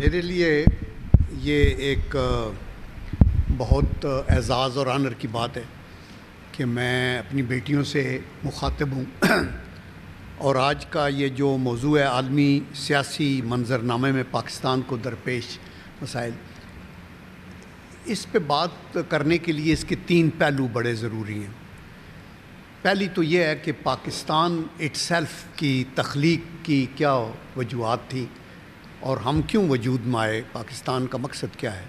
میرے لیے یہ ایک بہت اعزاز اور آنر کی بات ہے کہ میں اپنی بیٹیوں سے مخاطب ہوں اور آج کا یہ جو موضوع ہے عالمی سیاسی منظرنامے میں پاکستان کو درپیش مسائل، اس پہ بات کرنے کے لیے اس کے 3 پہلو بڑے ضروری ہیں۔ پہلی تو یہ ہے کہ پاکستان اٹ سیلف کی تخلیق کی کیا وجوہات تھی اور ہم کیوں وجود میں آئے، پاکستان کا مقصد کیا ہے۔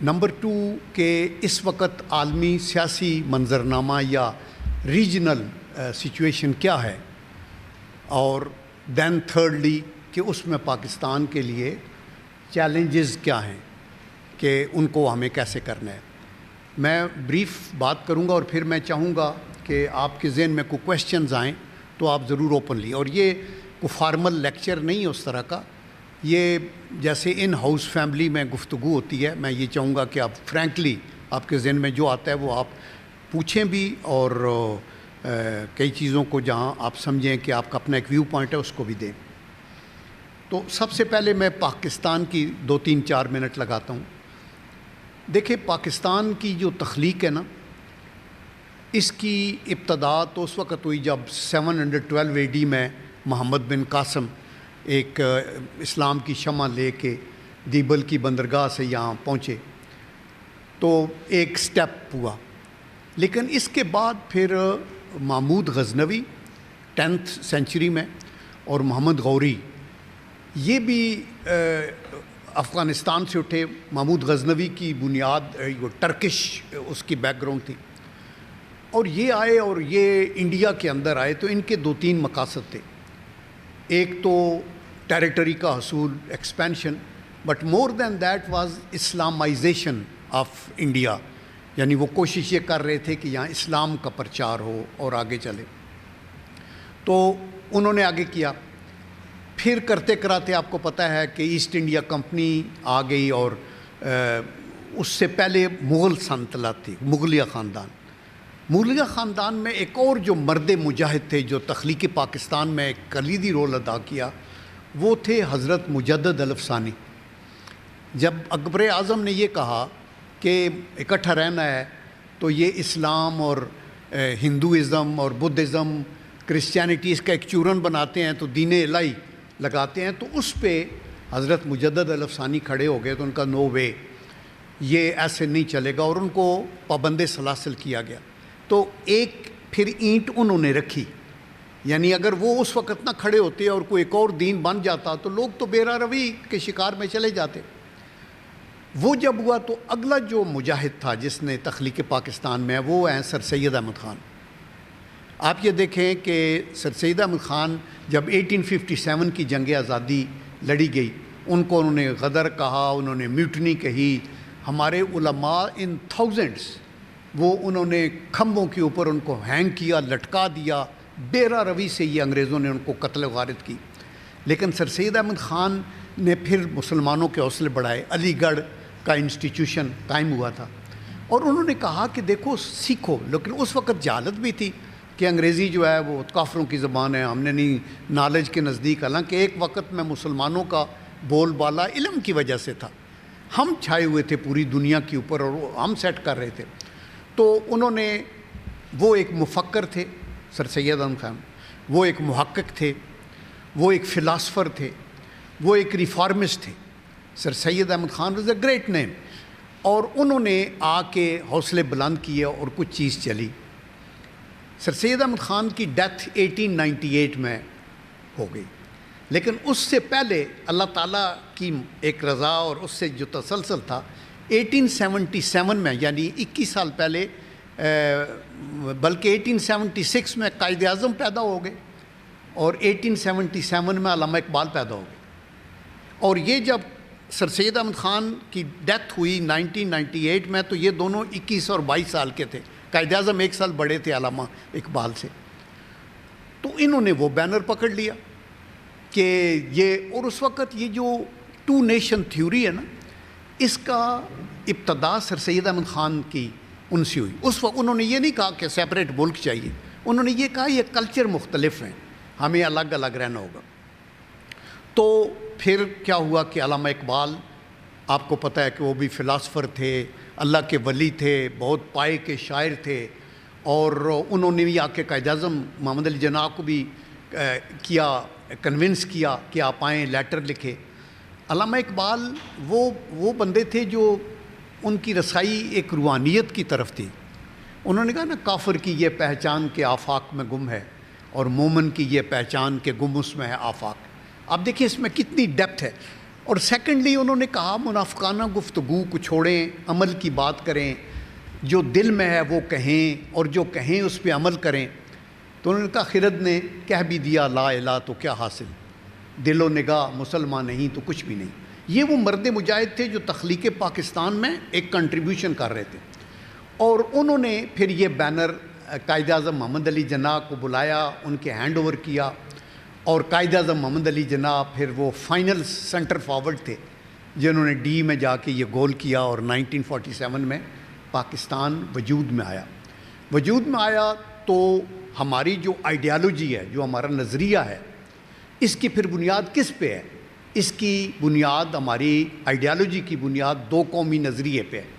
نمبر 2 کہ اس وقت عالمی سیاسی منظرنامہ یا ریجنل سچویشن کیا ہے، اور دین تھرڈلی کہ اس میں پاکستان کے لیے چیلنجز کیا ہیں کہ ان کو ہمیں کیسے کرنا ہے۔ میں بریف بات کروں گا اور پھر میں چاہوں گا کہ آپ کے ذہن میں کوئی کویشچنز آئیں تو آپ ضرور اوپنلی، اور یہ کوئی فارمل لیکچر نہیں ہے اس طرح کا، یہ جیسے ان ہاؤس فیملی میں گفتگو ہوتی ہے۔ میں یہ چاہوں گا کہ آپ فرینکلی آپ کے ذہن میں جو آتا ہے وہ آپ پوچھیں بھی، اور کئی چیزوں کو جہاں آپ سمجھیں کہ آپ کا اپنا ایک ویو پوائنٹ ہے اس کو بھی دیں۔ تو سب سے پہلے میں پاکستان کی 2-3-4 منٹ لگاتا ہوں۔ دیکھیں، پاکستان کی جو تخلیق ہے نا، اس کی ابتدا تو اس وقت ہوئی جب 712 AD میں محمد بن قاسم ایک اسلام کی شمع لے کے دیبل کی بندرگاہ سے یہاں پہنچے، تو ایک سٹیپ ہوا۔ لیکن اس کے بعد پھر محمود غزنوی 10th سینچری میں اور محمد غوری، یہ بھی افغانستان سے اٹھے۔ محمود غزنوی کی بنیاد وہ ٹرکش اس کی بیک گراؤنڈ تھی، اور یہ آئے اور یہ انڈیا کے اندر آئے۔ تو ان کے 2-3 مقاصد تھے۔ ایک تو ٹیریٹری کا حصول، expansion, but more than that was Islamisation of India, یعنی وہ کوشش یہ کر رہے تھے کہ یہاں اسلام کا پرچار ہو اور آگے چلے۔ تو انہوں نے آگے کیا، پھر کرتے کراتے آپ کو پتہ ہے کہ ایسٹ انڈیا کمپنی آ گئی، اور اس سے پہلے مغل سلطنت تھی، مغلیہ خاندان۔ مغلیہ خاندان میں ایک اور جو مرد مجاہد تھے جو تخلیق پاکستان میں ایک کلیدی رول ادا کیا، وہ تھے حضرت مجدد الافسانی۔ جب اکبر اعظم نے یہ کہا کہ اکٹھا رہنا ہے تو یہ اسلام اور ہندوازم اور بدھزم کرسچینٹی اس کا ایک چورن بناتے ہیں، تو دین الہی لگاتے ہیں، تو اس پہ حضرت مجدد الافسانی کھڑے ہو گئے۔ تو ان کا نو وے، یہ ایسے نہیں چلے گا، اور ان کو پابند سلاسل کیا گیا۔ تو ایک پھر اینٹ انہوں نے رکھی، یعنی اگر وہ اس وقت نہ کھڑے ہوتے اور کوئی ایک اور دین بن جاتا تو لوگ تو بیرا روی کے شکار میں چلے جاتے۔ وہ جب ہوا تو اگلا جو مجاہد تھا جس نے تخلیق پاکستان میں، وہ ہیں سر سید احمد خان۔ آپ یہ دیکھیں کہ سر سید احمد خان جب 1857 کی جنگ آزادی لڑی گئی، ان کو انہوں نے غدر کہا، انہوں نے میوٹنی کہی۔ ہمارے علماء ان تھاؤزنڈس، وہ انہوں نے کھمبوں کے اوپر ان کو ہینگ کیا، لٹکا دیا، بیرا روی سے یہ انگریزوں نے ان کو قتل و غارت کی۔ لیکن سر سید احمد خان نے پھر مسلمانوں کے حوصلے بڑھائے، علی گڑھ کا انسٹیٹیوشن قائم ہوا تھا، اور انہوں نے کہا کہ دیکھو سیکھو۔ لیکن اس وقت جہالت بھی تھی کہ انگریزی جو ہے وہ کافروں کی زبان ہے، ہم نے نہیں نالج کے نزدیک، حالانکہ ایک وقت میں مسلمانوں کا بول بالا علم کی وجہ سے تھا، ہم چھائے ہوئے تھے پوری دنیا کے اوپر اور ہم سیٹ کر رہے تھے۔ تو انہوں نے، وہ ایک مفکر تھے سر سید احمد خان، وہ ایک محقق تھے، وہ ایک فلاسفر تھے، وہ ایک ریفارمسٹ تھے۔ Sir Syed Ahmad Khan was a great name, اور انہوں نے آ کے حوصلے بلند کیے اور کچھ چیز چلی۔ سر سید احمد خان کی ڈیتھ 1898 میں ہو گئی، لیکن اس سے پہلے اللہ تعالیٰ کی ایک رضا اور اس سے جو تسلسل تھا، 1877 میں، یعنی 21 سال پہلے، بلکہ 1876 میں قائد اعظم پیدا ہو گئے، اور 1877 میں علامہ اقبال پیدا ہو گئے۔ اور یہ جب سر سید احمد خان کی ڈیتھ ہوئی 1998 میں، تو یہ دونوں 21 اور 22 سال کے تھے۔ قائد اعظم 1 سال بڑے تھے علامہ اقبال سے۔ تو انہوں نے وہ بینر پکڑ لیا کہ یہ، اور اس وقت یہ جو 2 نیشن تھیوری ہے نا، اس کا ابتدا سر سید احمد خان کی ان سے ہوئی۔ اس وقت انہوں نے یہ نہیں کہا کہ سیپریٹ ملک چاہیے، انہوں نے یہ کہا یہ کلچر مختلف ہیں، ہمیں الگ الگ رہنا ہوگا۔ تو پھر کیا ہوا کہ علامہ اقبال، آپ کو پتہ ہے کہ وہ بھی فلاسفر تھے، اللہ کے ولی تھے، بہت پائے کے شاعر تھے، اور انہوں نے بھی آ کے قائد اعظم محمد علی جناح کو بھی کنونس کیا کہ آپ آئیں، لیٹر لکھے۔ علامہ اقبال وہ بندے تھے جو ان کی رسائی ایک روحانیت کی طرف تھی۔ انہوں نے کہا نا، کافر کی یہ پہچان کہ آفاق میں گم ہے، اور مومن کی یہ پہچان کہ گم اس میں ہے آفاق۔ آپ دیکھیں اس میں کتنی ڈیپتھ ہے۔ اور سیکنڈلی انہوں نے کہا منافقانہ گفتگو کو چھوڑیں، عمل کی بات کریں، جو دل میں ہے وہ کہیں، اور جو کہیں اس پہ عمل کریں۔ تو انہوں نے کہا خرد نے کہہ بھی دیا لا الہ تو کیا حاصل، دل و نگاہ مسلمان نہیں تو کچھ بھی نہیں۔ یہ وہ مرد مجاہد تھے جو تخلیق پاکستان میں ایک کنٹریبیوشن کر رہے تھے، اور انہوں نے پھر یہ بینر قائد اعظم محمد علی جناح کو بلایا، ان کے ہینڈ اوور کیا، اور قائد اعظم محمد علی جناح پھر وہ فائنل سینٹر فارورڈ تھے جنہوں نے ڈی میں جا کے یہ گول کیا، اور 1947 میں پاکستان وجود میں آیا۔ تو ہماری جو آئیڈیالوجی ہے، جو ہمارا نظریہ ہے، اس کی پھر بنیاد کس پہ ہے؟ اس کی بنیاد، ہماری آئیڈیالوجی کی بنیاد دو قومی نظریے پہ ہے،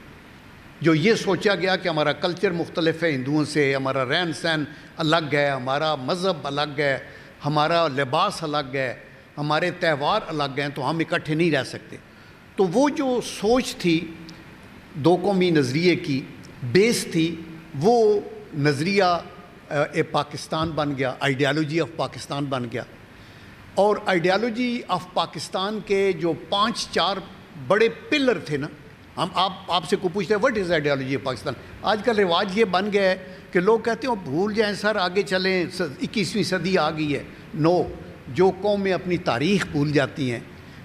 جو یہ سوچا گیا کہ ہمارا کلچر مختلف ہے ہندوؤں سے، ہمارا رہن سہن الگ ہے، ہمارا مذہب الگ ہے، ہمارا لباس الگ ہے، ہمارے تہوار الگ ہیں، تو ہم اکٹھے نہیں رہ سکتے۔ تو وہ جو سوچ تھی دو قومی نظریے کی بیس تھی، وہ نظریہ پاکستان بن گیا، آئیڈیالوجی آف پاکستان بن گیا۔ اور آئیڈیالوجی آف پاکستان کے جو 5-4 بڑے پلر تھے نا، ہم آپ سے کو پوچھتے ہیں what is ideology of Pakistan? آج کل رواج یہ بن گیا ہے کہ لوگ کہتے ہیں بھول جائیں سر، آگے چلیں، 21ویں صدی آ گئی ہے۔ نو، جو قومیں اپنی تاریخ بھول جاتی ہیں،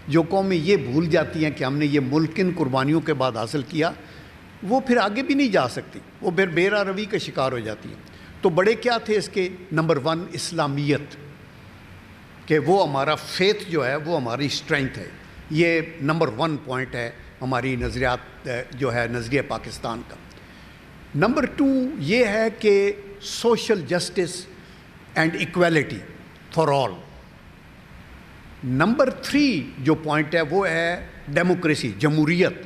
جو قومیں یہ بھول جاتی ہیں کہ ہم نے یہ ملک کن قربانیوں کے بعد حاصل کیا، وہ پھر آگے بھی نہیں جا سکتی، وہ پھر بے راہ روی کا شکار ہو جاتی ہیں۔ تو بڑے کیا تھے اس کے؟ نمبر 1 اسلامیت، کہ وہ ہمارا فیتھ جو ہے وہ ہماری اسٹرینتھ ہے، یہ نمبر 1 پوائنٹ ہے ہماری نظریات جو ہے نظریہ پاکستان کا۔ نمبر 2 یہ ہے کہ social justice and equality for all. Number 3 جو پوائنٹ ہے وہ ہے ڈیموکریسی، جمہوریت،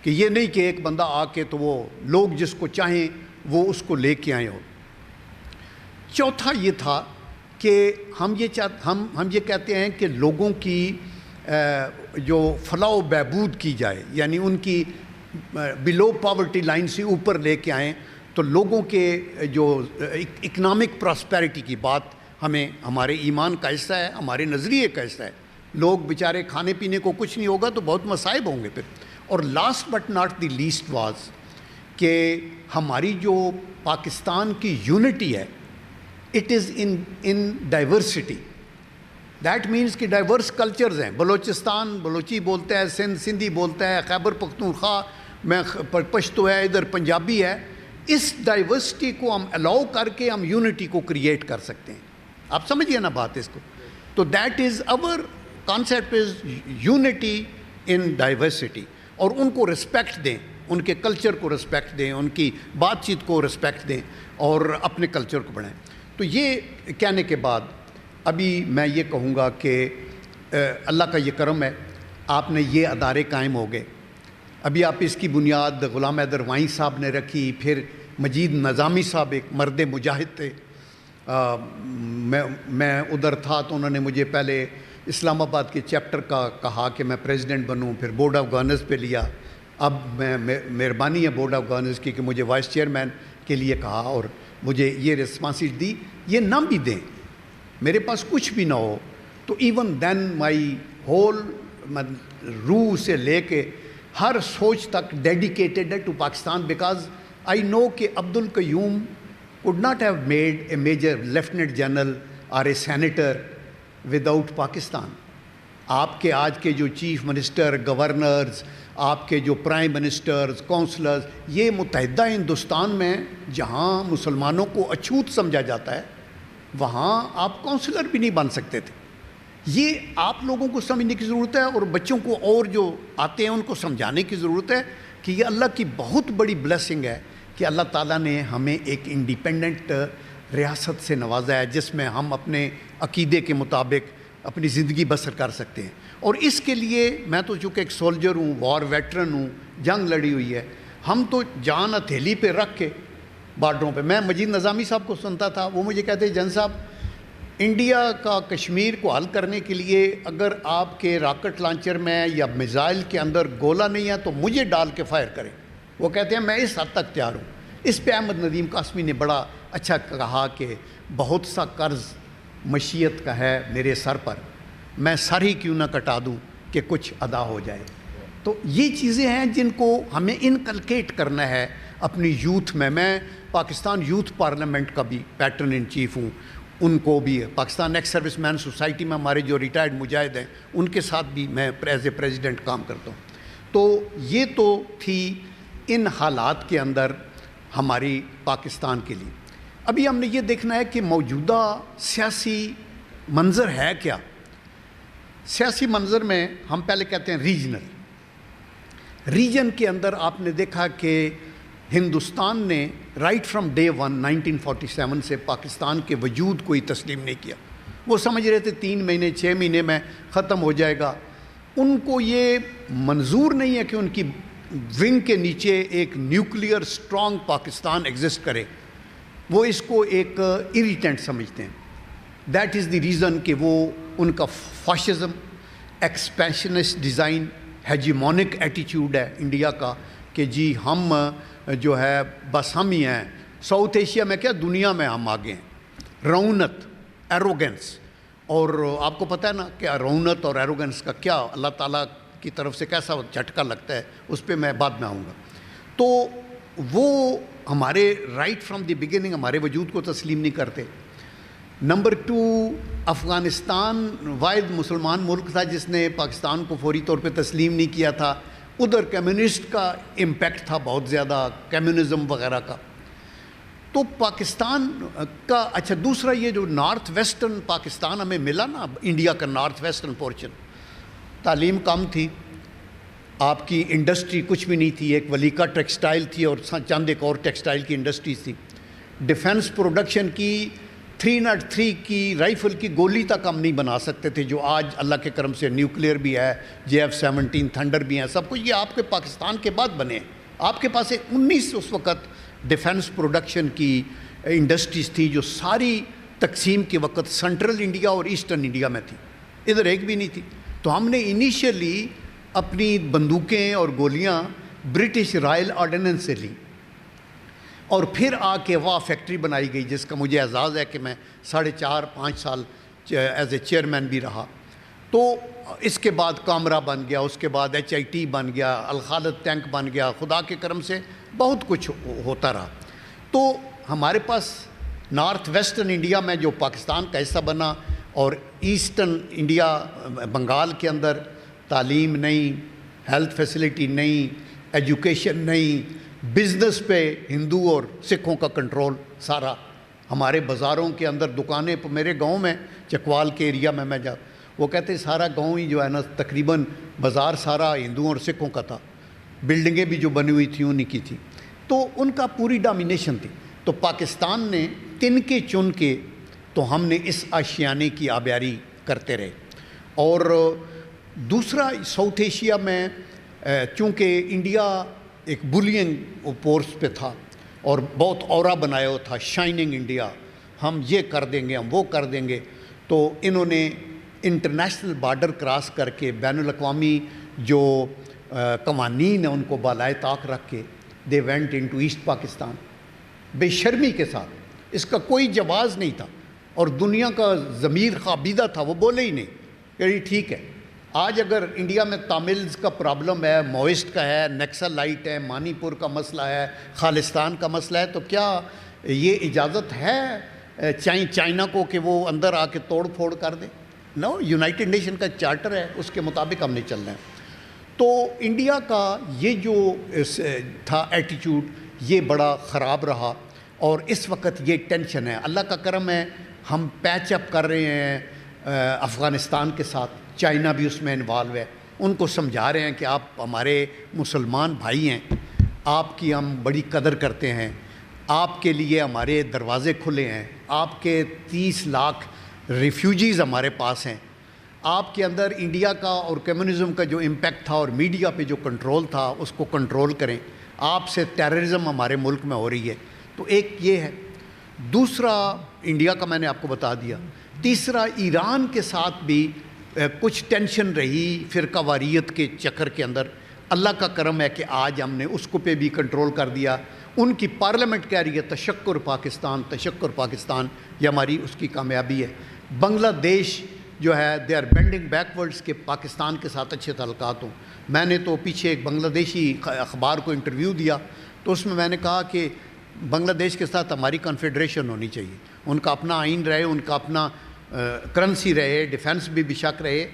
کہ یہ نہیں کہ ایک بندہ آ کے تو وہ لوگ جس کو چاہیں وہ اس کو لے کے آئے ہو۔ چوتھا یہ تھا کہ ہم یہ کہتے ہیں کہ لوگوں کی جو فلاح و بہبود کی جائے، یعنی ان کی بلو پاورٹی لائن سے اوپر لے کے آئیں، تو لوگوں کے جو اکنامک پراسپیرٹی کی بات ہمیں ہمارے ایمان کا حصہ ہے، ہمارے نظریے کا حصہ ہے۔ لوگ بیچارے کھانے پینے کو کچھ نہیں ہوگا تو بہت مصائب ہوں گے پھر۔ اور last but not the least was کہ ہماری جو پاکستان کی یونٹی ہے، it is in diversity. That means کہ ڈائیورس کلچرز ہیں، بلوچستان بلوچی بولتا ہے، سندھ سندھی بولتا ہے، خیبر پختونخوا میں پشتو ہے، ادھر پنجابی ہے۔ اس ڈائیورسٹی کو ہم الاؤ کر کے ہم یونٹی کو کریٹ کر سکتے ہیں۔ آپ سمجھیے نا بات اس کو۔ تو دیٹ از اور concept is unity in diversity, اور ان کو رسپیکٹ دیں، ان کے کلچر کو رسپیکٹ دیں، ان کی بات چیت کو رسپیکٹ دیں، اور اپنے کلچر کو بڑھائیں۔ تو یہ کہنے کے بعد ابھی میں یہ کہوں گا کہ اللہ کا یہ کرم ہے، آپ نے یہ ادارے قائم ہو گئے۔ ابھی آپ اس کی بنیاد غلام حیدر وائیں صاحب نے رکھی، پھر مجید نظامی صاحب ایک مرد مجاہد تھے، میں ادھر تھا تو انہوں نے مجھے پہلے اسلام آباد کے چیپٹر کا کہا کہ میں پریزیڈنٹ بنوں، پھر بورڈ آف گورنرز پہ لیا، اب میں مہربانی ہے بورڈ آف گورنرز کی کہ مجھے وائس چیئرمین کے لیے کہا، اور مجھے یہ رسپانسبلٹی دی۔ یہ نہ بھی دیں، میرے پاس کچھ بھی نہ ہو، تو ایون دین مائی ہول روح سے لے کے ہر سوچ تک ڈیڈیکیٹڈ ہے ٹو پاکستان، بیکاز آئی نو کہ عبد القیوم could not have made a major lieutenant general or a senator without Pakistan. آپ کے آج کے جو چیف منسٹر، گورنرز، آپ کے جو پرائم منسٹرز، کونسلرز، یہ متحدہ ہندوستان میں جہاں مسلمانوں کو اچھوت سمجھا جاتا ہے، وہاں آپ کونسلر بھی نہیں بن سکتے تھے۔ یہ آپ لوگوں کو سمجھنے کی ضرورت ہے، اور بچوں کو اور جو آتے ہیں ان کو سمجھانے کی ضرورت ہے کہ یہ اللہ کی بہت بڑی بلیسنگ ہے کہ اللہ تعالیٰ نے ہمیں ایک انڈیپینڈنٹ ریاست سے نوازا ہے، جس میں ہم اپنے عقیدے کے مطابق اپنی زندگی بسر کر سکتے ہیں۔ اور اس کے لیے میں تو چونکہ ایک سولجر ہوں، وار ویٹرن ہوں، جنگ لڑی ہوئی ہے، ہم تو جان ہتھیلی پہ رکھ کے بارڈروں پہ. میں مجید نظامی صاحب کو سنتا تھا، وہ مجھے کہتے جن صاحب انڈیا کا کشمیر کو حل کرنے کے لیے اگر آپ کے راکٹ لانچر میں یا میزائل کے اندر گولہ نہیں ہے تو مجھے ڈال کے فائر کریں. وہ کہتے ہیں میں اس حد تک تیار ہوں. اس پہ احمد ندیم قاسمی نے بڑا اچھا کہا کہ بہت سا قرض مشیت کا ہے میرے سر پر، میں سر ہی کیوں نہ کٹا دوں کہ کچھ ادا ہو جائے. تو یہ چیزیں ہیں جن کو ہمیں انکلکیٹ کرنا ہے اپنی یوتھ میں. میں پاکستان یوتھ پارلیمنٹ کا بھی پیٹرن ان چیف ہوں، ان کو بھی پاکستان ایکس سروس مین سوسائٹی میں ہمارے جو ریٹائرڈ مجاہد ہیں ان کے ساتھ بھی میں ایز اے پریزیڈنٹ کام کرتا ہوں. تو یہ تو تھی ان حالات کے اندر ہماری پاکستان کے لیے. ابھی ہم نے یہ دیکھنا ہے کہ موجودہ سیاسی منظر ہے کیا. سیاسی منظر میں ہم پہلے کہتے ہیں ریجن کے اندر آپ نے دیکھا کہ ہندوستان نے رائٹ فرام ڈے 1 1947 سے پاکستان کے وجود کو ہی تسلیم نہیں کیا. وہ سمجھ رہے تھے 3 مہینے 6 مہینے میں ختم ہو جائے گا. ان کو یہ منظور نہیں ہے کہ ان کی ونگ کے نیچے ایک نیوکلیئر اسٹرانگ پاکستان ایگزسٹ کرے. وہ اس کو ایک اریٹینٹ سمجھتے ہیں. دیٹ از دی ریزن کہ وہ ان کا فاشزم، ایکسپینشنسٹ ڈیزائن، ہیجیمونک ایٹیچیوڈ ہے انڈیا کا کہ جی ہم جو ہے بس ہم ہی ہیں ساؤتھ ایشیا میں، کیا دنیا میں ہم آگے ہیں. رونت، ایروگنس. اور آپ کو پتہ ہے نا کہ رونت اور ایروگنس کا کیا اللہ تعالیٰ کی طرف سے کیسا جھٹکا لگتا ہے، اس پہ میں بعد میں آؤں گا. تو وہ ہمارے رائٹ فرام دی بگننگ ہمارے وجود کو تسلیم نہیں کرتے. نمبر 2، افغانستان واحد مسلمان ملک تھا جس نے پاکستان کو فوری طور پہ تسلیم نہیں کیا تھا. ادھر کمیونسٹ کا امپیکٹ تھا بہت زیادہ، کمیونزم وغیرہ کا. تو پاکستان کا اچھا دوسرا یہ جو نارتھ ویسٹرن پاکستان ہمیں ملا نا، انڈیا کا نارتھ ویسٹرن پورشن، تعلیم کم تھی، آپ کی انڈسٹری کچھ بھی نہیں تھی. ایک ولیکا ٹیکسٹائل تھی اور چند ایک اور ٹیکسٹائل کی انڈسٹریز تھی. ڈیفنس پروڈکشن کی 303 کی رائفل کی گولی تک ہم نہیں بنا سکتے تھے، جو آج اللہ کے کرم سے نیوکلیئر بھی ہے، JF-17 تھنڈر بھی ہیں، سب کچھ یہ آپ کے پاکستان کے بعد بنے. آپ کے پاس 19 اس وقت ڈیفنس پروڈکشن کی انڈسٹریز تھی جو ساری تقسیم کے وقت سنٹرل انڈیا اور ایسٹرن انڈیا میں تھی، ادھر ایک بھی نہیں تھی. تو ہم نے انیشیلی اپنی بندوقیں اور گولیاں برٹش رائل آرڈیننس سے لی، اور پھر آ کے وہ فیکٹری بنائی گئی جس کا مجھے اعزاز ہے کہ میں 4.5-5 سال ایز اے چیئرمین بھی رہا. تو اس کے بعد کامرا بن گیا، اس کے بعد HIT بن گیا، الخالد ٹینک بن گیا، خدا کے کرم سے بہت کچھ ہوتا رہا. تو ہمارے پاس نارتھ ویسٹرن انڈیا میں جو پاکستان کا حصہ بنا، اور ایسٹرن انڈیا بنگال کے اندر تعلیم نہیں، ہیلتھ فیسلٹی نہیں، ایجوکیشن نہیں، بزنس پہ ہندو اور سکھوں کا کنٹرول سارا. ہمارے بازاروں کے اندر دکانیں، میرے گاؤں میں چکوال کے ایریا میں جا، وہ کہتے ہیں سارا گاؤں ہی جو ہے نا تقریباً بازار سارا ہندوؤں اور سکھوں کا تھا. بلڈنگیں بھی جو بنی ہوئی تھیں انہی کی تھی. تو ان کا پوری ڈومینیشن تھی. تو پاکستان نے تن کے چن کے تو ہم نے اس آشیانے کی آبیاری کرتے رہے. اور دوسرا ساؤتھ ایشیا میں چونکہ انڈیا ایک بلینگ فورس پہ تھا اور بہت اورا بنایا ہوا تھا، شائننگ انڈیا، ہم یہ کر دیں گے، ہم وہ کر دیں گے. تو انہوں نے انٹرنیشنل بارڈر کراس کر کے بین الاقوامی جو قوانین ہیں ان کو بالائے طاق رکھ کے they went into East Pakistan بے شرمی کے ساتھ. اس کا کوئی جواز نہیں تھا اور دنیا کا ضمیر خوابیدہ تھا، وہ بولے ہی نہیں کہ ٹھیک ہے. آج اگر انڈیا میں تاملز کا پرابلم ہے، موئسٹ کا ہے، نیکسلائٹ ہے، مانی پور کا مسئلہ ہے، خالستان کا مسئلہ ہے، تو کیا یہ اجازت ہے چائنا کو کہ وہ اندر آ کے توڑ پھوڑ کر دے؟ نو، یونائٹڈ نیشن کا چارٹر ہے، اس کے مطابق ہم نے چلنا ہے. تو انڈیا کا یہ جو تھا ایٹیچیوڈ یہ بڑا خراب رہا اور اس وقت یہ ٹینشن ہے. اللہ کا کرم ہے ہم پیچ اپ کر رہے ہیں افغانستان کے ساتھ، چائنا بھی اس میں انوالو ہے. ان کو سمجھا رہے ہیں کہ آپ ہمارے مسلمان بھائی ہیں، آپ کی ہم بڑی قدر کرتے ہیں، آپ کے لیے ہمارے دروازے کھلے ہیں، آپ کے 30 لاکھ ریفیوجیز ہمارے پاس ہیں، آپ کے اندر انڈیا کا اور کمیونزم کا جو امپیکٹ تھا اور میڈیا پہ جو کنٹرول تھا اس کو کنٹرول کریں. آپ سے ٹیررزم ہمارے ملک میں ہو رہی ہے. تو ایک یہ ہے. دوسرا انڈیا کا میں نے آپ کو بتا دیا. تیسرا ایران کے ساتھ بھی کچھ ٹینشن رہی فرقہ واریت کے چکر کے اندر. اللہ کا کرم ہے کہ آج ہم نے اس کو پہ بھی کنٹرول کر دیا. ان کی پارلیمنٹ کہہ رہی ہے تشکر پاکستان تشکر پاکستان, یہ ہماری اس کی کامیابی ہے. بنگلہ دیش جو ہے دے آر بینڈنگ بیکورڈز کے پاکستان کے ساتھ اچھے تعلقات ہوں. میں نے تو پیچھے ایک بنگلہ دیشی اخبار کو انٹرویو دیا تو اس میں نے کہا کہ بنگلہ دیش کے ساتھ ہماری کنفیڈریشن ہونی چاہیے. ان کا اپنا آئین رہے, ان کا اپنا کرنسی رہے, ڈیفنس بھی شک رہے,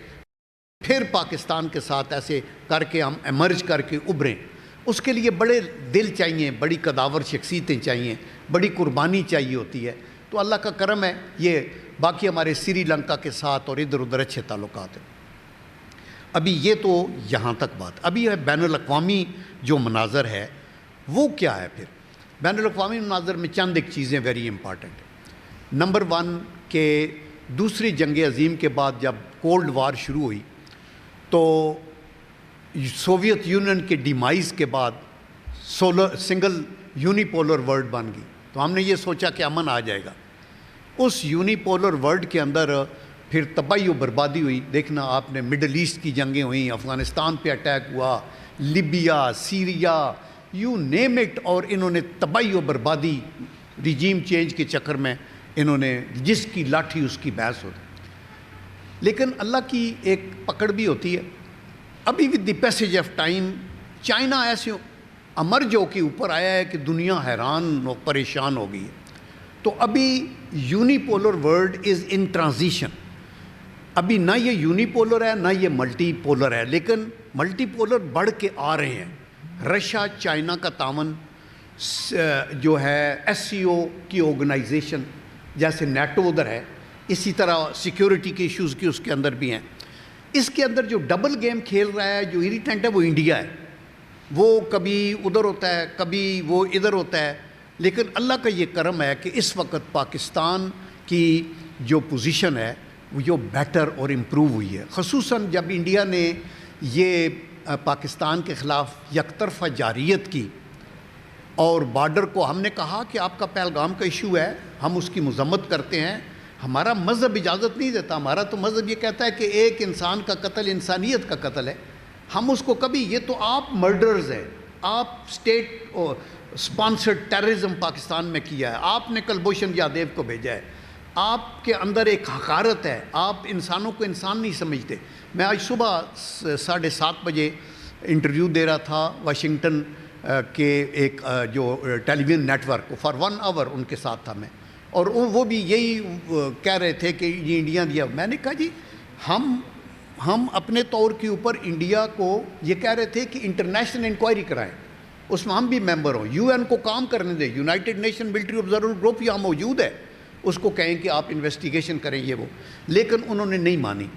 پھر پاکستان کے ساتھ ایسے کر کے ہم ایمرج کر کے ابھریں. اس کے لیے بڑے دل چاہیے, بڑی قداور شخصیتیں چاہیے, بڑی قربانی چاہیے ہوتی ہے. تو اللہ کا کرم ہے. یہ باقی ہمارے سری لنکا کے ساتھ اور ادھر ادھر اچھے تعلقات ہیں. ابھی یہ تو یہاں تک بات. ابھی ہے بین الاقوامی جو مناظر ہے وہ کیا ہے. پھر بین الاقوامی مناظر میں چند ایک چیزیں ویری امپارٹنٹ ہیں. نمبر 1 کہ دوسری جنگ عظیم کے بعد جب کولڈ وار شروع ہوئی تو سوویت یونین کے ڈیمائز کے بعد سنگل یونیپولر ورلڈ بن گئی. تو ہم نے یہ سوچا کہ امن آ جائے گا. اس یونیپولر ورلڈ کے اندر پھر تباہی و بربادی ہوئی. دیکھنا آپ نے مڈل ایسٹ کی جنگیں ہوئیں, افغانستان پہ اٹیک ہوا, Libya, Syria, you name it, اور انہوں نے تباہی و بربادی ریجیم چینج کے چکر میں انہوں نے جس کی لاٹھی اس کی بھینس ہوتی. لیکن اللہ کی ایک پکڑ بھی ہوتی ہے. ابھی with the passage of time China ایسے امرج ہو کے اوپر آیا ہے کہ دنیا حیران و پریشان ہو گئی ہے. تو ابھی unipolar world is in transition. ابھی نہ یہ یونیپولر ہے نہ یہ ملٹی پولر ہے, لیکن ملٹی پولر بڑھ کے آ رہے ہیں. رشیا چائنا کا تعاون جو ہے ایس سی او کی آرگنائزیشن جیسے نیٹو ادھر ہے, اسی طرح سیکیورٹی کے ایشوز کی اس کے اندر بھی ہیں. اس کے اندر جو ڈبل گیم کھیل رہا ہے, جو اریٹنٹ ہے, وہ انڈیا ہے. وہ کبھی ادھر ہوتا ہے, کبھی وہ ادھر ہوتا ہے. لیکن اللہ کا یہ کرم ہے کہ اس وقت پاکستان کی جو پوزیشن ہے وہ جو بیٹر اور امپروو ہوئی ہے. خصوصاً جب انڈیا نے یہ پاکستان کے خلاف یک طرفہ جارحیت کی اور بارڈر کو ہم نے کہا کہ آپ کا پہلگام کا ایشو ہے, ہم اس کی مذمت کرتے ہیں, ہمارا مذہب اجازت نہیں دیتا. ہمارا تو مذہب یہ کہتا ہے کہ ایک انسان کا قتل انسانیت کا قتل ہے. ہم اس کو کبھی, یہ تو آپ مرڈرز ہیں, آپ اسٹیٹ اسپانسرڈ ٹیررزم پاکستان میں کیا ہے, آپ نے کلبھوشن یادیو کو بھیجا ہے, آپ کے اندر ایک حقارت ہے, آپ انسانوں کو انسان نہیں سمجھتے. میں آج صبح 7:30 بجے انٹرویو دے رہا تھا واشنگٹن کے ایک جو ٹیلی ویژن نیٹ ورک, فار 1 آور ان کے ساتھ تھا میں, اور وہ بھی یہی کہہ رہے تھے کہ یہ انڈیا دیا. میں نے کہا جی ہم اپنے طور کے اوپر انڈیا کو یہ کہہ رہے تھے کہ انٹرنیشنل انکوائری کرائیں, اس میں ہم بھی ممبر ہوں, یو این کو کام کرنے دیں, United nation military observer group یہاں موجود ہے, اس کو کہیں کہ آپ انویسٹیگیشن کریں یہ وہ. لیکن انہوں نے نہیں مانی.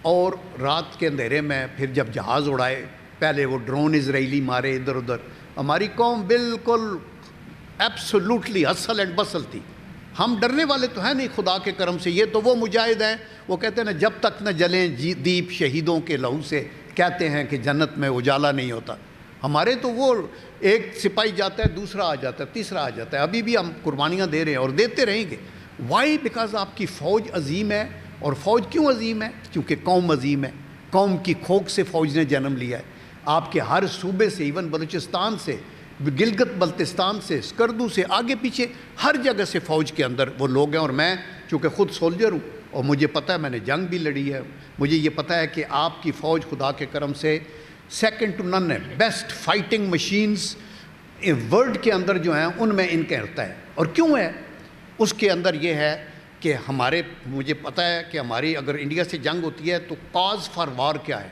اور رات کے اندھیرے میں پھر جب جہاز اڑائے, پہلے وہ ڈرون اسرائیلی مارے ادھر ادھر, ہماری قوم بالکل ایبسولوٹلی ہسل اینڈ بسل تھی. ہم ڈرنے والے تو ہیں نہیں خدا کے کرم سے. یہ تو وہ مجاہد ہیں, وہ کہتے ہیں نا جب تک نہ جلیں دیپ شہیدوں کے لہو سے, کہتے ہیں کہ جنت میں اجالا نہیں ہوتا. ہمارے تو وہ ایک سپاہی جاتا ہے, دوسرا آ جاتا ہے, تیسرا آ جاتا ہے. ابھی بھی ہم قربانیاں دے رہے ہیں اور دیتے رہیں گے. وائی؟ بیکاز آپ کی فوج عظیم ہے. اور فوج کیوں عظیم ہے؟ کیونکہ قوم عظیم ہے. قوم کی کھوک سے فوج نے جنم لیا ہے. آپ کے ہر صوبے سے, ایون بلوچستان سے, گلگت بلتستان سے, اسکردو سے, آگے پیچھے ہر جگہ سے فوج کے اندر وہ لوگ ہیں. اور میں چونکہ خود سولجر ہوں اور مجھے پتہ ہے, میں نے جنگ بھی لڑی ہے, مجھے یہ پتہ ہے کہ آپ کی فوج خدا کے کرم سے سیکنڈ ٹو نن ہے. بیسٹ فائٹنگ مشینز ورلڈ کے اندر جو ہیں ان میں ان کا رہتا ہے. اور کیوں ہے؟ اس کے اندر یہ ہے کہ مجھے پتہ ہے کہ ہماری اگر انڈیا سے جنگ ہوتی ہے تو کاز فار وار کیا ہے.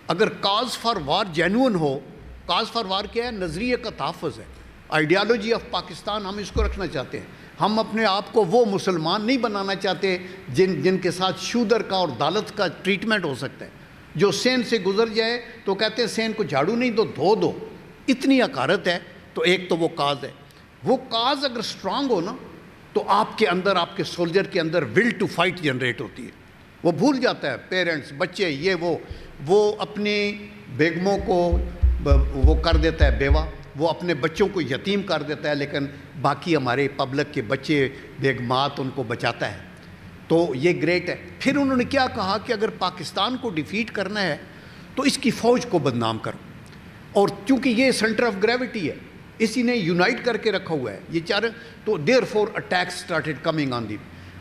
اگر کاز فار وار جینون ہو, کاز فار وار کیا ہے؟ نظریے کا تحفظ ہے. آئیڈیالوجی آف پاکستان, ہم اس کو رکھنا چاہتے ہیں. ہم اپنے آپ کو وہ مسلمان نہیں بنانا چاہتے جن کے ساتھ شودر کا اور دالت کا ٹریٹمنٹ ہو سکتا ہے. جو سین سے گزر جائے تو کہتے ہیں سین کو جھاڑو نہیں دھو دو. اتنی حقارت ہے. تو ایک تو وہ کاز ہے. وہ کاز اگر اسٹرانگ ہو نا تو آپ کے اندر, آپ کے سولجر کے اندر ول ٹو فائٹ جنریٹ ہوتی ہے. وہ بھول جاتا ہے پیرنٹس، بچے، یہ وہ اپنی بیگموں کو وہ کر دیتا ہے بیوہ، وہ اپنے بچوں کو یتیم کر دیتا ہے، لیکن باقی ہمارے پبلک کے بچے، بیگمات، ان کو بچاتا ہے. تو یہ گریٹ ہے. پھر انہوں نے کیا کہا کہ اگر پاکستان کو ڈیفیٹ کرنا ہے تو اس کی فوج کو بدنام کرو، اور چونکہ یہ سینٹر آف گریوٹی ہے، اسی نے یونائٹ کر کے رکھا ہوا ہے یہ چارے، تو there four attacks started coming on the.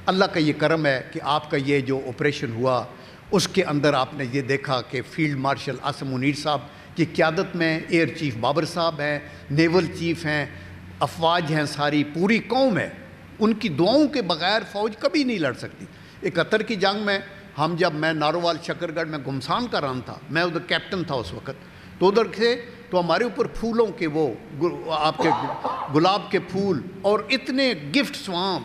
اللہ کا یہ کرم ہے کہ آپ کا یہ جو آپریشن ہوا اس کے اندر آپ نے یہ دیکھا کہ فیلڈ مارشل عاصم منیر صاحب کی قیادت میں، ایئر چیف بابر صاحب ہیں، نیول چیف ہیں، افواج ہیں، ساری پوری قوم ہے، ان کی دعاؤں کے بغیر فوج کبھی نہیں لڑ سکتی. 71 کی جنگ میں میں نارووال شکرگڑھ میں گمسان کا ران تھا، میں ادھر کیپٹن تھا اس وقت، تو ادھر سے تو ہمارے اوپر پھولوں کے وہ آپ کے گلاب کے پھول اور اتنے گفٹس وہاں،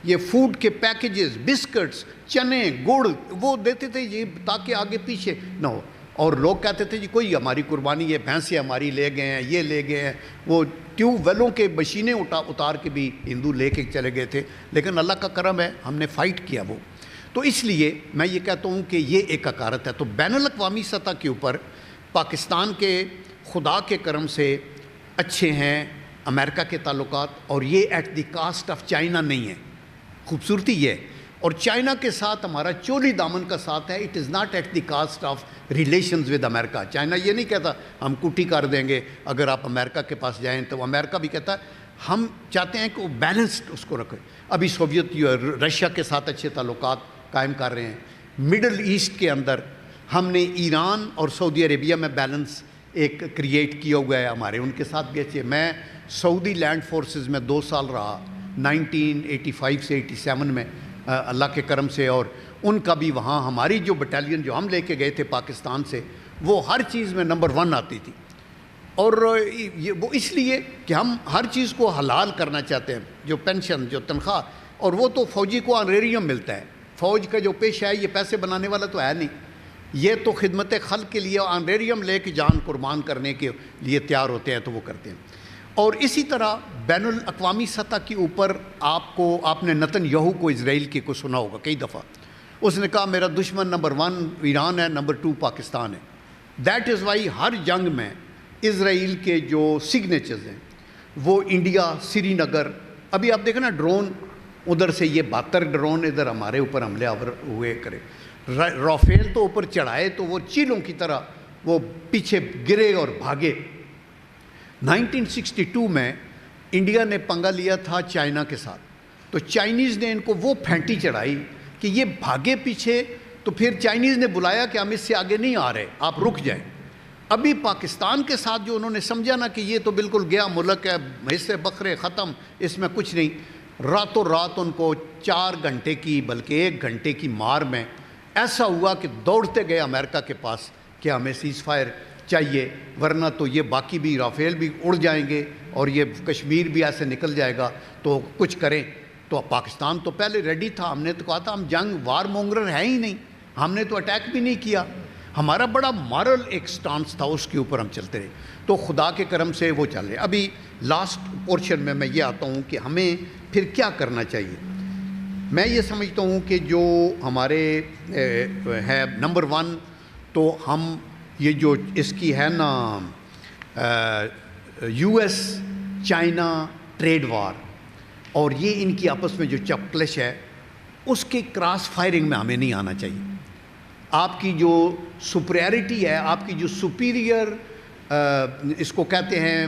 یہ فوڈ کے پیکیجز، بسکٹس، چنے، گڑ وہ دیتے تھے یہ تاکہ آگے پیچھے نہ ہو. اور لوگ کہتے تھے جی کوئی ہماری قربانی، یہ بھینسیں ہماری لے گئے ہیں، یہ لے گئے ہیں. وہ ٹیوب ویلوں کے مشینیں اتار کے بھی ہندو لے کے چلے گئے تھے، لیکن اللہ کا کرم ہے ہم نے فائٹ کیا وہ. تو اس لیے میں یہ کہتا ہوں کہ یہ ایک حقارت ہے. تو بین الاقوامی سطح کے اوپر پاکستان کے خدا کے کرم سے اچھے ہیں امریکہ کے تعلقات، اور یہ at the cost of China نہیں ہے. خوبصورتی یہ ہے، اور چائنا کے ساتھ ہمارا چولی دامن کا ساتھ ہے. It is not at the cost of relations with America. China یہ نہیں کہتا ہم کٹی کر دیں گے اگر آپ امریکہ کے پاس جائیں، تو امریکہ بھی کہتا ہے ہم چاہتے ہیں کہ وہ بیلنسڈ اس کو رکھے. ابھی سوویت رشیا کے ساتھ اچھے تعلقات قائم کر رہے ہیں. مڈل ایسٹ کے اندر ہم نے ایران اور سعودی عربیہ میں بیلنس ایک کریٹ کیا ہوا ہے ہمارے، ان کے ساتھ بھی اچھے. میں سعودی لینڈ فورسز میں 2 سال رہا 1985 سے 87 میں اللہ کے کرم سے، اور ان کا بھی وہاں ہماری جو بٹالین جو ہم لے کے گئے تھے پاکستان سے، وہ ہر چیز میں نمبر 1 آتی تھی. اور وہ اس لیے کہ ہم ہر چیز کو حلال کرنا چاہتے ہیں، جو پینشن، جو تنخواہ، اور وہ تو فوجی کو آنریریم ملتا ہے. فوج کا جو پیشہ ہے یہ پیسے بنانے والا تو ہے نہیں، یہ تو خدمت خلق کے لیے آنریریم لے کے جان قربان کرنے کے لیے تیار ہوتے ہیں، تو وہ کرتے ہیں. اور اسی طرح بین الاقوامی سطح کے اوپر آپ نے نتن یہو کو اسرائیل کے کو سنا ہوگا کئی دفعہ. اس نے کہا میرا دشمن نمبر 1 ایران ہے، نمبر 2 پاکستان ہے. دیٹ از وائی ہر جنگ میں اسرائیل کے جو سگنیچرز ہیں وہ انڈیا، سری نگر، ابھی آپ دیکھیں نا ڈرون ادھر سے یہ 72 ڈرون ادھر ہمارے اوپر حملے آور ہوئے کرے. رافیل تو اوپر چڑھائے تو وہ چیلوں کی طرح وہ پیچھے گرے اور بھاگے. 1962 میں انڈیا نے پنگا لیا تھا چائنا کے ساتھ، تو چائنیز نے ان کو وہ پھینٹی چڑھائی کہ یہ بھاگے پیچھے، تو پھر چائنیز نے بلایا کہ ہم اس سے آگے نہیں آ رہے، آپ رک جائیں. ابھی پاکستان کے ساتھ جو انہوں نے سمجھا نا کہ یہ تو بالکل گیا ملک ہے، حصے بکرے ختم، اس میں کچھ نہیں، راتوں رات ان کو 4 گھنٹے کی بلکہ 1 گھنٹے کی مار میں ایسا ہوا کہ دوڑتے گئے امریکہ کے پاس کہ ہمیں سیز فائر چاہیے، ورنہ تو یہ باقی بھی رافیل بھی اڑ جائیں گے اور یہ کشمیر بھی ایسے نکل جائے گا، تو کچھ کریں. تو پاکستان تو پہلے ریڈی تھا، ہم نے تو کہا تھا ہم جنگ وار مونگرر ہے ہی نہیں، ہم نے تو اٹیک بھی نہیں کیا. ہمارا بڑا مارل ایک سٹانس تھا، اس کے اوپر ہم چلتے رہے. تو خدا کے کرم سے وہ چل رہے. ابھی لاسٹ پورشن میں یہ آتا ہوں کہ ہمیں پھر کیا کرنا چاہیے. میں یہ سمجھتا ہوں کہ جو ہمارے ہے نمبر 1 تو ہم یہ جو اس کی ہے نا یو ایس چائنا ٹریڈ وار، اور یہ ان کی آپس میں جو چپکلش ہے، اس کے کراس فائرنگ میں ہمیں نہیں آنا چاہیے. آپ کی جو سپریارٹی ہے، آپ کی جو سپیریئر اس کو کہتے ہیں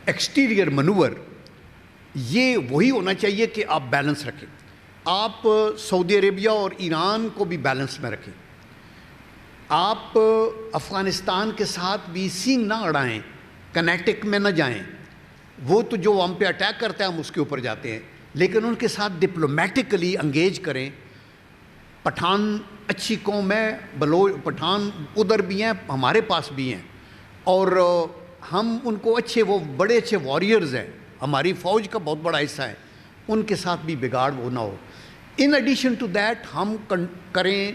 ایکسٹیریئر منور، یہ وہی ہونا چاہیے کہ آپ بیلنس رکھیں. آپ سعودی عربیہ اور ایران کو بھی بیلنس میں رکھیں. آپ افغانستان کے ساتھ بھی سینگ نہ اڑائیں، کنیٹک میں نہ جائیں. وہ تو جو ہم پہ اٹیک کرتا ہے ہم اس کے اوپر جاتے ہیں، لیکن ان کے ساتھ ڈپلومیٹکلی انگیج کریں. پٹھان اچھی قوم ہے، پٹھان ادھر بھی ہیں، ہمارے پاس بھی ہیں، اور ہم ان کو اچھے، وہ بڑے اچھے واریئرز ہیں، ہماری فوج کا بہت بڑا حصہ ہے، ان کے ساتھ بھی بگاڑ وہ نہ ہو. ان ایڈیشن ٹو دیٹ ہم کریں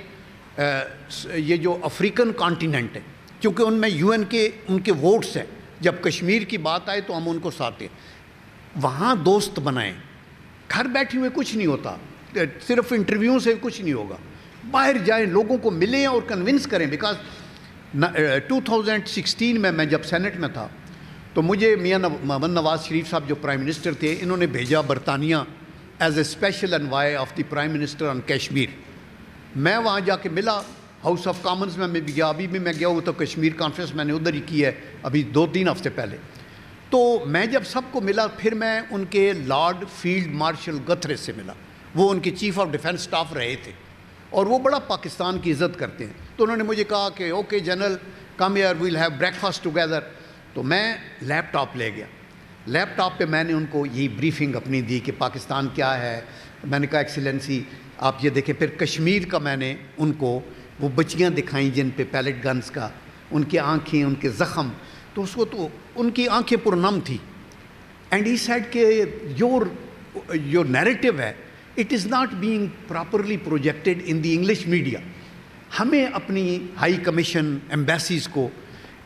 یہ جو افریقن کانٹیننٹ ہے، کیونکہ ان میں یو این کے ان کے ووٹس ہیں، جب کشمیر کی بات آئے تو ہم ان کو ساتھ دیں. وہاں دوست بنائیں. گھر بیٹھے ہوئے کچھ نہیں ہوتا، صرف انٹرویو سے کچھ نہیں ہوگا. باہر جائیں, لوگوں کو ملیں اور کنونس کریں. بیکاز 2016 میں جب سینٹ میں تھا تو مجھے میاں محمد نواز شریف صاحب جو پرائم منسٹر تھے, انہوں نے بھیجا برطانیہ as a special envoy of the prime minister on Kashmir. میں وہاں جا کے ملا, ہاؤس آف کامنز میں بھی گیا, ابھی بھی میں گیا ہوں تو کشمیر کانفرنس میں نے ادھر ہی کی ہے ابھی 2-3 ہفتے پہلے. تو میں جب سب کو ملا, پھر میں ان کے لارڈ فیلڈ مارشل گتھرے سے ملا. وہ ان کے چیف آف ڈیفنس سٹاف رہے تھے اور وہ بڑا پاکستان کی عزت کرتے ہیں. تو انہوں نے مجھے کہا کہ okay general come here we'll have breakfast together. تو میں لیپ ٹاپ لے گیا. لیپ ٹاپ پہ میں نے ان کو یہی بریفنگ اپنی دی کہ پاکستان کیا ہے. میں نے کہا ایکسیلنسی آپ یہ دیکھیں. پھر کشمیر کا میں نے ان کو وہ بچیاں دکھائیں جن پہ پیلٹ گنز کا, ان کی آنکھیں, ان کے زخم, تو اس کو تو ان کی آنکھیں پرنم تھی. اینڈ ہی سیڈ کہ یور نیریٹو ہے it is not being properly projected in the English media. ہمیں اپنی ہائی کمیشن ایمبیسیز کو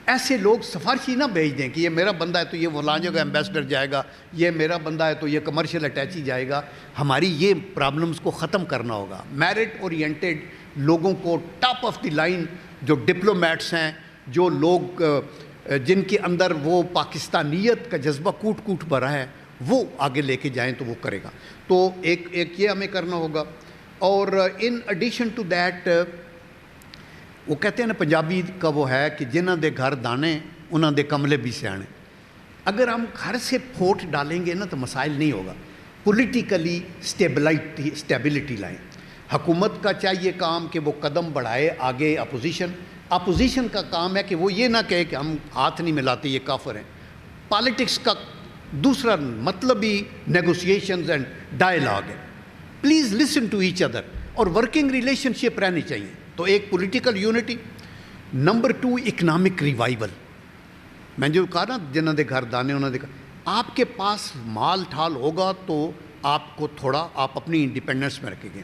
ایسے لوگ سفارشی نہ بھیج دیں کہ یہ میرا بندہ ہے تو یہ فلاں جگہ ایمبیسڈر جائے گا, یہ میرا بندہ ہے تو یہ کمرشل اٹیچی جائے گا. ہماری یہ پرابلمز کو ختم کرنا ہوگا. میرٹ اورینٹیڈ لوگوں کو, ٹاپ آف دی لائن جو ڈپلومیٹس ہیں, جو لوگ جن کے اندر وہ پاکستانیت کا جذبہ کوٹ کوٹ بھرا ہے, وہ آگے لے کے جائیں تو وہ کرے گا. تو ایک یہ ہمیں کرنا ہوگا. اور ان ایڈیشن ٹو دیٹ وہ کہتے ہیں نا پنجابی کا وہ ہے کہ جنہاں دے گھر دانے انہاں دے کملے بھی سیانے. اگر ہم گھر سے پھوٹ ڈالیں گے نا تو مسائل نہیں ہوگا. پولیٹیکلی اسٹیبلٹی لائیں. حکومت کا چاہیے کام کہ وہ قدم بڑھائے آگے. اپوزیشن کا کام ہے کہ وہ یہ نہ کہے کہ ہم ہاتھ نہیں ملاتے یہ کافر ہیں. پالیٹکس کا دوسرا مطلب ہی نیگوسیشنز اینڈ ڈائلاگ ہے. Please listen to each other اور ورکنگ ریلیشن شپ رہنی چاہیے. تو ایک political unity. Number 2 economic revival. میں جو کہا نا جنہوں دے گھر دانے انہوں نے, آپ کے پاس مال ٹھال ہوگا تو آپ کو تھوڑا آپ اپنی انڈیپینڈنس میں رکھیں گے.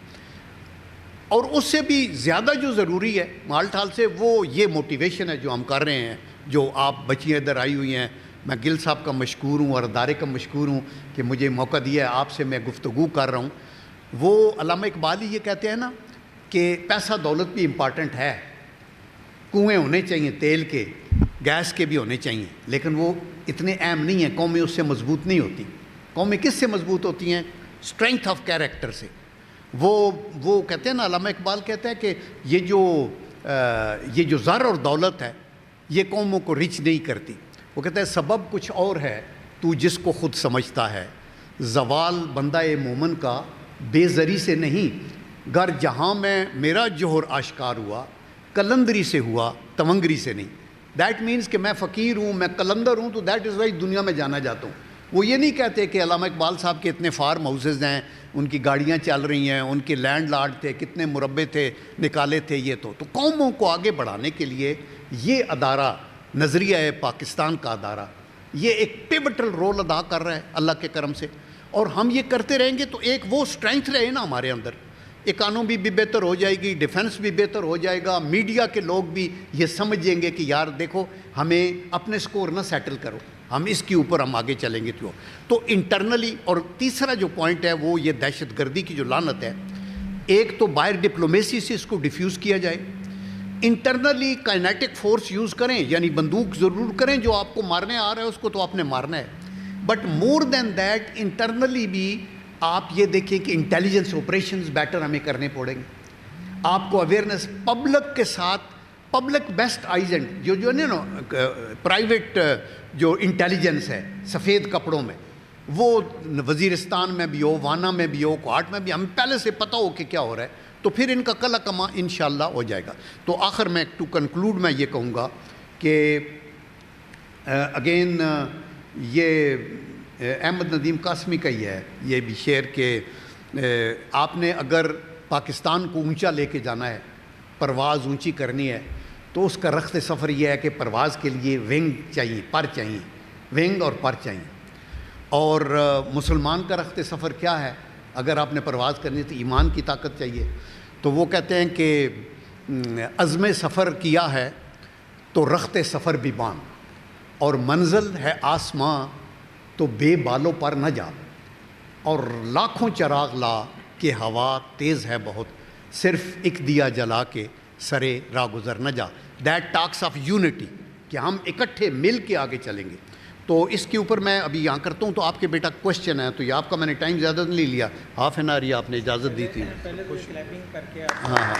اور اس سے بھی زیادہ جو ضروری ہے مال ٹھال سے, وہ یہ موٹیویشن ہے جو ہم کر رہے ہیں. جو آپ بچیاں ادھر آئی ہوئی ہیں, میں گل صاحب کا مشکور ہوں اور ادارے کا مشکور ہوں کہ مجھے موقع دیا ہے, آپ سے میں گفتگو کر رہا ہوں. وہ علامہ اقبال ہی یہ کہتے ہیں نا کہ پیسہ دولت بھی امپارٹنٹ ہے, کنویں ہونے چاہیے تیل کے, گیس کے بھی ہونے چاہیے, لیکن وہ اتنے اہم نہیں ہیں. قومیں اس سے مضبوط نہیں ہوتی. قومیں کس سے مضبوط ہوتی ہیں؟ اسٹرینتھ آف کیریکٹر سے. وہ کہتے ہیں نا, علامہ اقبال کہتا ہے کہ یہ جو زر اور دولت ہے یہ قوموں کو رچ نہیں کرتی. وہ کہتا ہے سبب کچھ اور ہے تو جس کو خود سمجھتا ہے, زوال بندہ مومن کا بے زری سے نہیں, گر جہاں میں میرا جوہر آشکار ہوا, کلندری سے ہوا تونگری سے نہیں. دیٹ مینس کہ میں فقیر ہوں, میں کلندر ہوں, تو دیٹ از وائی دنیا میں جانا جاتا ہوں. وہ یہ نہیں کہتے کہ علامہ اقبال صاحب کے اتنے فارم ہاؤسز ہیں, ان کی گاڑیاں چل رہی ہیں, ان کے لینڈ لارڈ تھے, کتنے مربے تھے نکالے تھے. یہ تو قوموں کو آگے بڑھانے کے لیے یہ ادارہ, نظریہ پاکستان کا ادارہ, یہ ایک پیوٹل رول ادا کر رہا ہے اللہ کے کرم سے. اور ہم یہ کرتے رہیں گے تو ایک وہ اسٹرینتھ رہے نا ہمارے اندر. اکانومی بھی بہتر ہو جائے گی, ڈیفنس بھی بہتر ہو جائے گا, میڈیا کے لوگ بھی یہ سمجھیں گے کہ یار دیکھو ہمیں اپنے سکور نہ سیٹل کرو, ہم اس کے اوپر ہم آگے چلیں گے. تو انٹرنلی. اور تیسرا جو پوائنٹ ہے وہ یہ دہشت گردی کی جو لعنت ہے, ایک تو باہر ڈپلومیسی سے اس کو ڈیفیوز کیا جائے, انٹرنلی کائنیٹک فورس یوز کریں, یعنی بندوق ضرور کریں, جو آپ کو مارنے آ رہا ہے اس کو تو آپ نے مارنا ہے, but more than that internally بھی آپ یہ دیکھیں کہ انٹیلیجنس آپریشنز بیٹر ہمیں کرنے پڑیں گے. آپ کو اویئرنیس پبلک کے ساتھ, پبلک بیسٹ آئیزنٹ جو ہے نا پرائیویٹ جو انٹیلیجنس ہے سفید کپڑوں میں, وہ وزیرستان میں بھی ہو, وانا میں بھی ہو, کوہاٹ میں بھی, ہمیں پہلے سے پتہ ہو کہ کیا ہو رہا ہے, تو پھر ان کا کلا کما انشاءاللہ ہو جائے گا. تو آخر میں ٹو کنکلوڈ میں یہ کہوں گا کہ اگین یہ احمد ندیم قاسمی کا ہی ہے یہ بھی شعر کہ آپ نے اگر پاکستان کو اونچا لے کے جانا ہے, پرواز اونچی کرنی ہے, تو اس کا رخت سفر یہ ہے کہ پرواز کے لیے ونگ چاہیے, پر چاہیے, ونگ اور پر چاہیے. اور مسلمان کا رخت سفر کیا ہے اگر آپ نے پرواز کرنی ہے تو ایمان کی طاقت چاہیے. تو وہ کہتے ہیں کہ عزم سفر کیا ہے تو رخت سفر بھی باندھ, اور منزل ہے آسماں تو بے بالوں پر نہ جا, اور لاکھوں چراغ لا کہ ہوا تیز ہے بہت, صرف ایک دیا جلا کے سرے راہ گزر نہ جا. دیٹ ٹاکس آف یونٹی, کہ ہم اکٹھے مل کے آگے چلیں گے. تو اس کے اوپر میں ابھی یہاں کرتا ہوں. تو آپ کے بیٹا کوشچن ہے, تو یہ آپ کا میں نے ٹائم زیادہ نہیں لیا, ہاف این آور ہی آپ نے اجازت دی تھی. پہلے کچھ کلیپنگ کر کے ہاں ہاں